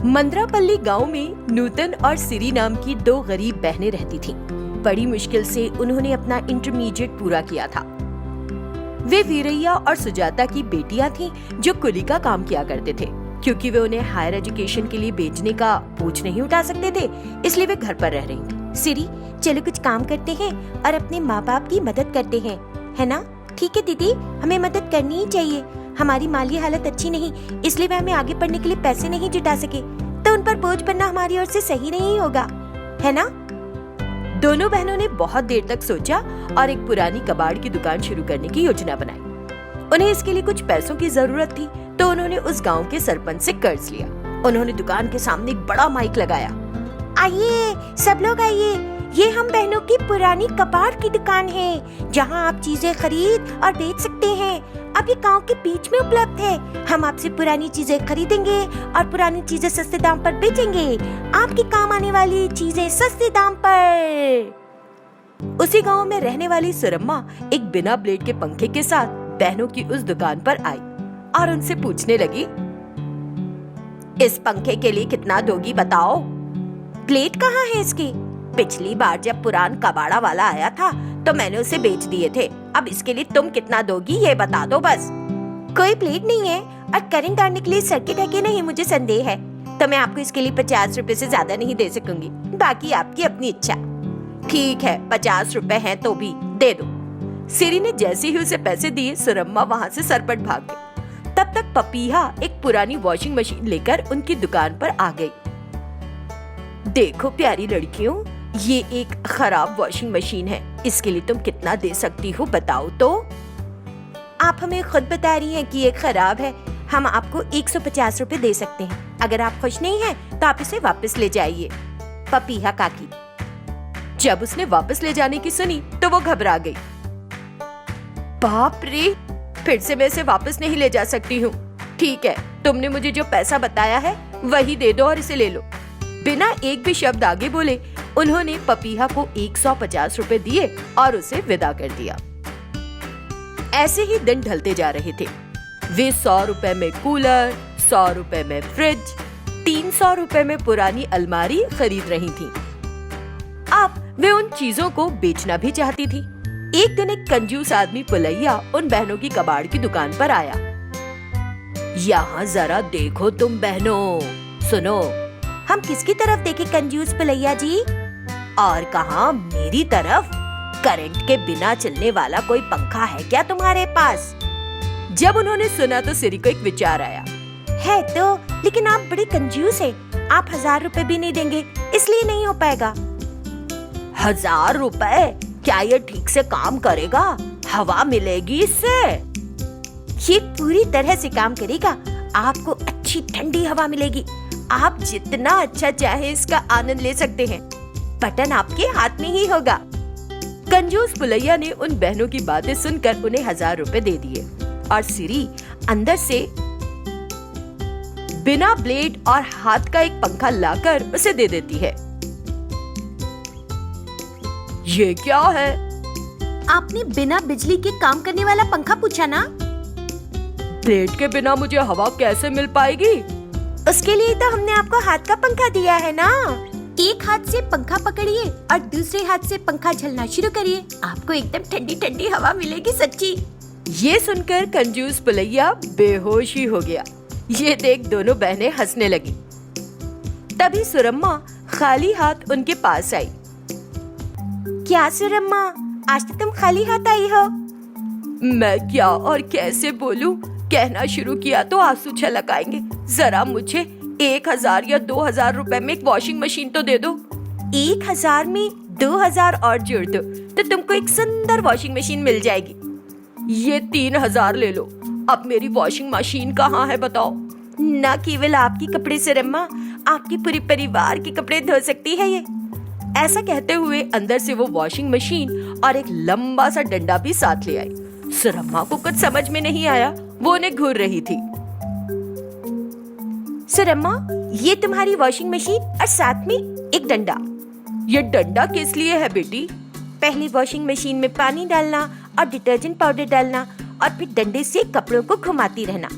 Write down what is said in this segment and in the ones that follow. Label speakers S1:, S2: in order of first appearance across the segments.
S1: मंद्रापल्ली गांव में नूतन और सिरी नाम की दो गरीब बहनें रहती थीं। बड़ी मुश्किल से उन्होंने अपना इंटरमीडिएट पूरा किया था। वे वीरैया और सुजाता की बेटियां थीं जो कुली का काम किया करते थे। क्योंकि वे उन्हें हायर एजुकेशन के लिए भेजने का बोझ नहीं उठा सकते थे, इसलिए वे घर पर रह रही थीं।
S2: सिरी, चलो कुछ काम करते हैं और अपने माँ बाप की मदद करते हैं, है ना? ठीक है दीदी, हमें मदद करनी ही चाहिए। हमारी माली हालत अच्छी नहीं, इसलिए वे हमें आगे पढ़ने के लिए पैसे नहीं जुटा सके, तो उन पर बोझ बनना हमारी ओर से सही नहीं होगा, है ना?
S1: दोनों बहनों ने बहुत देर तक सोचा और एक पुरानी कबाड़ की दुकान शुरू करने की योजना बनाई। उन्हें इसके लिए कुछ पैसों की जरूरत थी, तो उन्होंने उस गांव के सरपंच से कर्ज लिया। उन्होंने दुकान के सामने एक बड़ा माइक लगाया।
S2: आइए सब लोग आइए, ये हम बहनों की पुरानी कबाड़ की दुकान है, जहां आप चीजें खरीद और बेच सकते हैं। अब ये गांव के बीच में उपलब्ध है। हम आपसे पुरानी चीजें खरीदेंगे और पुरानी चीजें सस्ते दाम पर बेचेंगे। आपके काम आने वाली चीजें सस्ते दाम पर।
S1: उसी गांव में रहने वाली सुरम्मा एक बिना ब्लेड के पंखे के साथ बहनों की उस दुकान पर आई और उनसे पूछने लगी,
S2: इस पंखे के लिए कितना दोगी बताओ? ब्लेड कहाँ है इसके? पिछली बार जब पुरान कबाड़ा वाला आया था तो मैंने उसे बेच दिए थे। अब इसके लिए तुम कितना दोगी ये बता दो बस। कोई ब्लेड नहीं है और करंट आने के लिए सर्किट है कि नहीं मुझे संदेह है, तो मैं आपको इसके लिए 50 रुपए से ज्यादा नहीं दे सकूंगी। बाकी आपकी अपनी इच्छा।
S1: ठीक है, 50 रुपए हैं तो भी दे दो। सिरी ने जैसे ही उसे पैसे दिए, सुरम्मा वहाँ से सरपट भाग गई। तब तक पपीहा एक पुरानी वॉशिंग मशीन लेकर उनकी दुकान पर आ गई। देखो प्यारी लड़कियों, ये एक खराब वॉशिंग मशीन है, इसके लिए तुम कितना दे सकती हो बताओ तो?
S2: आप हमें खुद बता रही हैं कि ये खराब है। हम आपको 150 रुपए दे सकते हैं। अगर आप खुश नहीं हैं तो आप इसे वापस ले जाइए। पपीहा काकी।
S1: जब उसने वापस ले जाने की सुनी तो वो घबरा गई। बाप रे, फिर से मैं इसे वापस नहीं ले जा सकती हूँ। ठीक है, तुमने मुझे जो पैसा बताया है वही दे दो और इसे ले लो। बिना एक भी शब्द आगे बोले उन्होंने पपीहा को 150 रुपए दिए और उसे विदा कर दिया। ऐसे ही दिन ढलते जा रहे थे। वे 100 रुपए में कूलर, 100 रुपए में फ्रिज, 300 रुपए में पुरानी अलमारी खरीद रही थीं। अब वे उन चीजों को बेचना भी चाहती थी। एक दिन एक कंजूस आदमी पुलैया उन बहनों की कबाड़ की दुकान पर आया। यहाँ जरा देखो तुम बहनों, सुनो।
S2: हम किसकी तरफ देखें कंजूस पुलैया जी?
S1: और कहाँ, मेरी तरफ। करंट के बिना चलने वाला कोई पंखा है क्या तुम्हारे पास? जब उन्होंने सुना तो सिरी को एक विचार आया।
S2: है तो, लेकिन आप बड़े कंजूस हैं। आप 1000 रुपए भी नहीं देंगे, इसलिए नहीं हो पाएगा।
S1: 1000 रुपए? क्या ये ठीक से काम करेगा? हवा मिलेगी इससे?
S2: ये पूरी तरह से काम करेगा। आपको अच्छी ठंडी हवा मिलेगी। आप जितना अच्छा चाहे इसका आनंद ले सकते हैं। बटन आपके हाथ में ही होगा।
S1: कंजूस पुलैया ने उन बहनों की बातें सुनकर उन्हें 1000 रुपए दे दिए और सिरी अंदर से बिना ब्लेड और हाथ का एक पंखा लाकर उसे दे देती है। ये क्या है?
S2: आपने बिना बिजली के काम करने वाला पंखा पूछा ना?
S1: ब्लेड के बिना मुझे हवा कैसे मिल पाएगी?
S2: उसके लिए तो हमने आपको हाथ का पंखा दिया है ना। एक हाथ से पंखा पकड़िए और दूसरे हाथ से पंखा झलना शुरू करिए। आपको एकदम ठंडी ठंडी हवा मिलेगी सच्ची।
S1: ये सुनकर कंजूस पुलैया बेहोश ही हो गया। ये देख दोनों बहनें हंसने लगी। तभी सुरम्मा खाली हाथ उनके पास आई।
S2: क्या सुरम्मा, आज तो तुम खाली हाथ आई हो?
S1: मैं क्या और कैसे बोलूं? कहना शुरू किया तो आंसू छलक आएंगे। जरा मुझे 1000 या 2000 रुपए में एक वॉशिंग मशीन तो दे दो।
S2: 1000 में 2000 और जोड़ दो तो तुमको एक सुंदर वॉशिंग मशीन मिल जाएगी।
S1: ये 3000 ले लो। अब मेरी वॉशिंग मशीन कहाँ है बताओ?
S2: न केवल आपके कपड़े सुरम्मा, आपके पूरे परिवार के कपड़े धो सकती है ये।
S1: ऐसा कहते हुए अंदर से वो वॉशिंग मशीन और एक लंबा सा डंडा भी साथ ले आई। सुरम्मा को कुछ समझ में नहीं आया, वो उन्हें घूर रही थी।
S2: सुरम्मा, ये तुम्हारी वॉशिंग मशीन और साथ में एक डंडा।
S1: ये डंडा किस लिए है बेटी?
S2: पहले वॉशिंग मशीन में पानी डालना और डिटर्जेंट पाउडर डालना और फिर डंडे से कपड़ों को घुमाती रहना।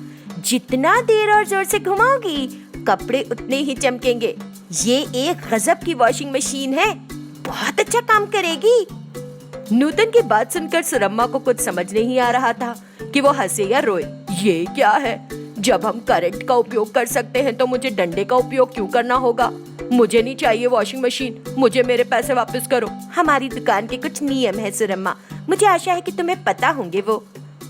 S2: जितना देर और जोर से घुमाओगी कपड़े उतने ही चमकेंगे। ये एक गजब की वॉशिंग मशीन है, बहुत अच्छा काम करेगी।
S1: नूतन की बात सुनकर सुरम्मा को कुछ समझ नहीं आ रहा था कि वो हंसे या रोए। ये क्या है? जब हम करंट का उपयोग कर सकते हैं तो मुझे डंडे का उपयोग क्यों करना होगा? मुझे नहीं चाहिए वॉशिंग मशीन, मुझे मेरे पैसे वापस करो।
S2: हमारी दुकान के कुछ नियम है सुरम्मा, मुझे आशा है कि तुम्हें पता होंगे वो।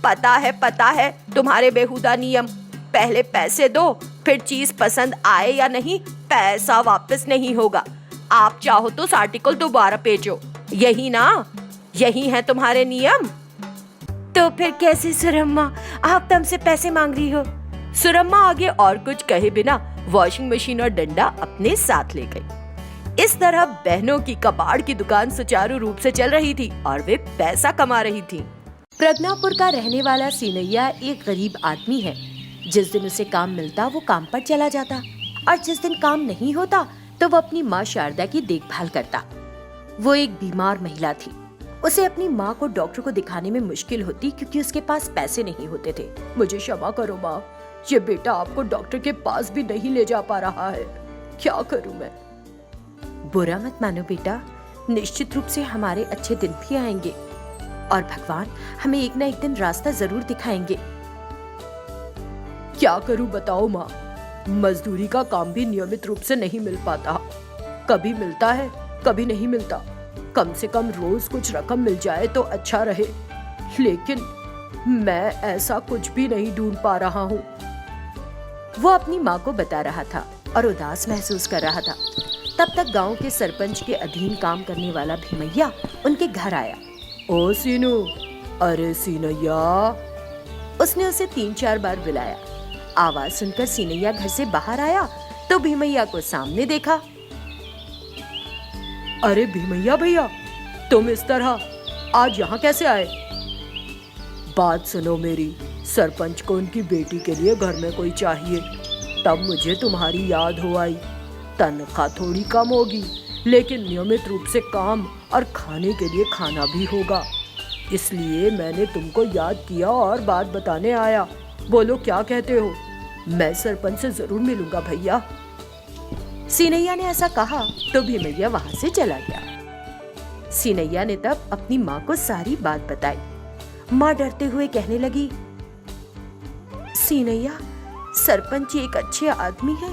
S1: पता है तुम्हारे बेहुदा नियम। पहले पैसे दो, फिर चीज पसंद आए या नहीं पैसा वापस नहीं होगा। आप चाहो तो उस आर्टिकल दोबारा भेजो, यही ना? यही है तुम्हारे नियम।
S2: तो फिर कैसे सुरम्मा, आप तो हमसे पैसे मांग रही हो?
S1: सुरम्मा आगे और कुछ कहे बिना वॉशिंग मशीन और डंडा अपने साथ ले गई। इस तरह बहनों की कबाड़ की दुकान सुचारू रूप से चल रही थी और वे पैसा कमा रही थी। प्रज्ञापुर का रहने वाला सीनैया एक गरीब आदमी है। जिस दिन उसे काम मिलता वो काम पर चला जाता और जिस दिन काम नहीं होता तो वो अपनी माँ शारदा की देखभाल करता। वो एक बीमार महिला थी। उसे अपनी माँ को डॉक्टर को दिखाने में मुश्किल होती क्योंकि उसके पास पैसे नहीं होते थे। मुझे क्षमा करो माँ, ये बेटा आपको डॉक्टर के पास भी नहीं ले जा पा रहा है, क्या करूं मैं?
S2: बुरा मत मानो बेटा, निश्चित रूप से हमारे अच्छे दिन भी आएंगे और भगवान हमें एक न एक दिन रास्ता जरूर दिखाएंगे।
S1: क्या करूं बताओ माँ, मजदूरी का काम भी नियमित रूप से नहीं मिल पाता। कभी मिलता है, कभी नहीं मिलता। कम से कम रोज कुछ रकम मिल जाए तो अच्छा रहे, लेकिन मैं ऐसा कुछ भी नहीं ढूंढ पा रहा हूँ।
S2: वो अपनी माँ को बता रहा था और उदास महसूस कर रहा था। तब तक गांव के सरपंच के अधीन काम करने वाला भीमैया उनके घर आया।
S1: ओ सीनू, अरे सीनैया।
S2: उसने उसे 3-4 बार बुलाया। आवाज सुनकर सीनैया घर से बाहर आया तो भीमैया को सामने देखा।
S1: अरे भीमैया भैया, तुम इस तरह आज यहाँ कैसे आए? बात सुनो मेरी, सरपंच को उनकी बेटी के लिए घर में कोई चाहिए, तब मुझे तुम्हारी याद हो आई। तनख्वाह थोड़ी कम होगी लेकिन नियमित रूप से काम और खाने के लिए खाना भी होगा, इसलिए मैंने तुमको याद किया और बात बताने आया। बोलो क्या कहते हो? मैं सरपंच से जरूर मिलूंगा भैया।
S2: सीनैया ने ऐसा कहा तो भीमैया वहाँ से चला गया। सीनैया ने तब अपनी माँ को सारी बात बताई। माँ डरते हुए कहने लगी, सीनैया, सरपंच एक अच्छे आदमी है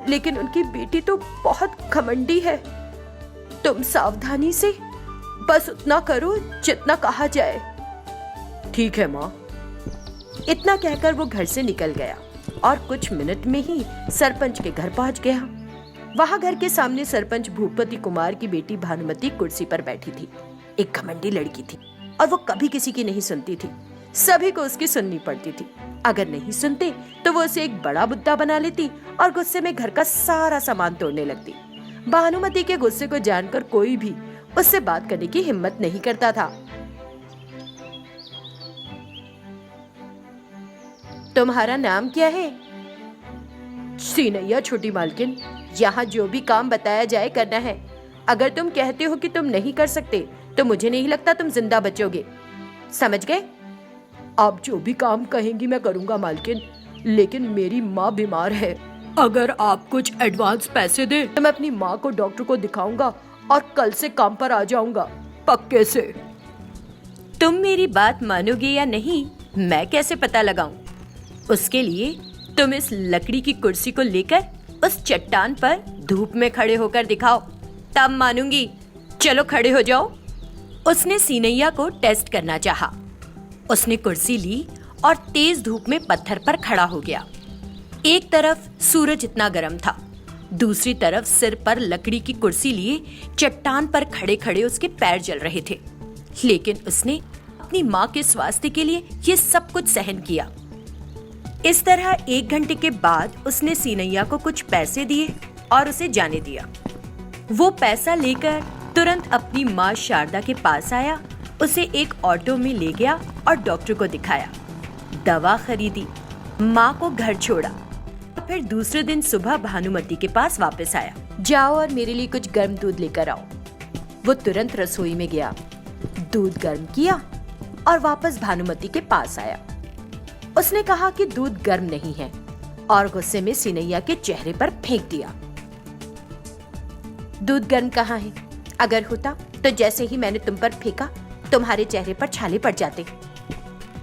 S2: लेकिन उनकी बेटी तो बहुत घमंडी है। तुम सावधानी से बस उतना करो जितना कहा जाए।
S1: ठीक है माँ।
S2: इतना कहकर वो घर से निकल गया और कुछ मिनट में ही सरपंच के घर पहुंच गया। वहां घर के सामने सरपंच भूपति कुमार की बेटी भानुमति कुर्सी पर बैठी थी। एक घमंडी लड़की थी और वो कभी किसी की नहीं सुनती थी, सभी को उसकी सुननी पड़ती थी। अगर नहीं सुनते तो वो उसे एक बड़ा बुद्धा बना लेती और गुस्से में घर का सारा सामान तोड़ने लगती। भानुमति के गुस्से को जानकर कोई भी उससे बात करने की हिम्मत नहीं करता था। तुम्हारा नाम क्या है?
S1: सीनैया छोटी मालकिन।
S2: यहाँ जो भी काम बताया जाए करना है। अगर तुम कहते हो कि तुम नहीं कर सकते तो मुझे नहीं लगता तुम जिंदा बचोगे, समझ गए?
S1: आप जो भी काम कहेंगी मैं करूंगा मालकिन, लेकिन मेरी माँ बीमार है। अगर आप कुछ एडवांस पैसे दें तो मैं अपनी माँ को डॉक्टर को दिखाऊंगा और कल से काम पर आ जाऊंगा, पक्के से।
S2: तुम मेरी बात मानोगे या नहीं मैं कैसे पता लगाऊं? उसके लिए तुम इस लकड़ी की कुर्सी को लेकर उस चट्टान पर धूप में खड़े होकर दिखाओ, तब मानूंगी। चलो खड़े हो जाओ। उसने सीनैया को टेस्ट करना चाहा। उसने कुर्सी ली और तेज धूप में पत्थर पर खड़ा हो गया। एक तरफ सूरज इतना गर्म था, दूसरी तरफ सिर पर लकड़ी की कुर्सी लिए चट्टान पर खड़े खड़े उसके पैर जल रहे थे। लेकिन उसने अपनी माँ के स्वास्थ्य के लिए ये सब कुछ सहन किया। इस तरह 1 घंटे के बाद उसने सीनैया को कुछ पैसे दिए और उसे जाने दिया। वो पैसा लेकर तुरंत अपनी माँ शारदा के पास आया, उसे एक ऑटो में ले गया और डॉक्टर को दिखाया, दवा खरीदी, माँ को घर छोड़ा। फिर दूसरे दिन सुबह भानुमति के पास वापस आया। जाओ और मेरे लिए कुछ गर्म दूध लेकर आओ। वो तुरंत रसोई में गया, दूध गर्म किया और वापस भानुमति के पास आया। उसने कहा कि दूध गर्म नहीं है,
S1: और गुस्से में सीनैया के चेहरे पर फेंक दिया। दूध गर्म कहाँ है? अगर होता तो जैसे ही मैंने तुम पर फेंका तुम्हारे चेहरे पर छाले पड़ जाते।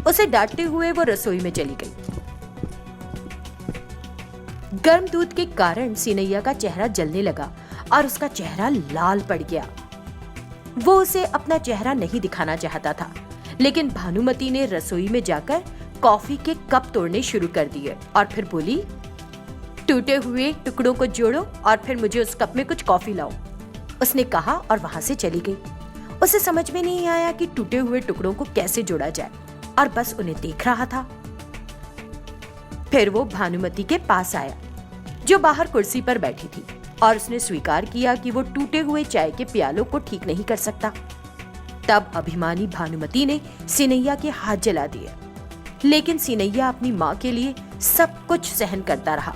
S1: उसे डांटते हुए वो रसोई में चली गई। गर्म दूध के कारण सीनैया का चेहरा जलने लगा और उसका चेहरा लाल पड़ गया। वो उसे अपना चेहरा नहीं दिखाना चाहता था, लेकिन भानुमति ने रसोई में जाकर कॉफी के कप तोड़ने शुरू कर दिए और फिर बोली, टूटे हुए टुकड़ों को जोड़ो और फिर मुझे उस कप में कुछ कॉफी लाओ। उसने कहा और वहां से चली गई। उसे समझ में नहीं आया कि टूटे हुए टुकड़ों को कैसे जोड़ा जाए और बस उन्हें देख रहा था। फिर वो भानुमति के पास आया जो बाहर कुर्सी पर बैठी थी और उसने स्वीकार किया कि वो टूटे हुए चाय के प्यालों को ठीक नहीं कर सकता। तब अभिमानी भानुमति ने सीनैया के हाथ जला दिए, लेकिन सीनैया अपनी माँ के लिए सब कुछ सहन करता रहा।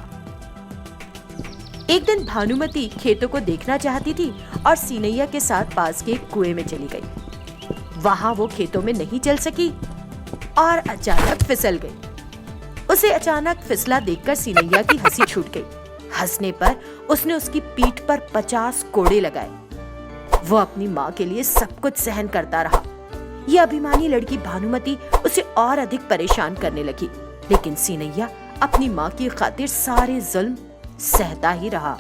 S1: एक दिन भानुमति खेतों को देखना चाहती थी और सीनैया के साथ पास के कुएं में चली गई। वहां वो खेतों में नहीं चल सकी और अचानक फिसल गई। उसे अचानक फिसला देखकर सीनैया की हंसी छूट गई। हंसने पर उसने उसकी पीठ पर 50 कोड़े लगाए। वो अपनी माँ के लिए सब कुछ सहन करता रहा। ये अभिमानी लड़की भानुमति उसे और अधिक परेशान करने लगी, लेकिन सीनैया अपनी माँ की खातिर सारे जुल्म सहता ही रहा।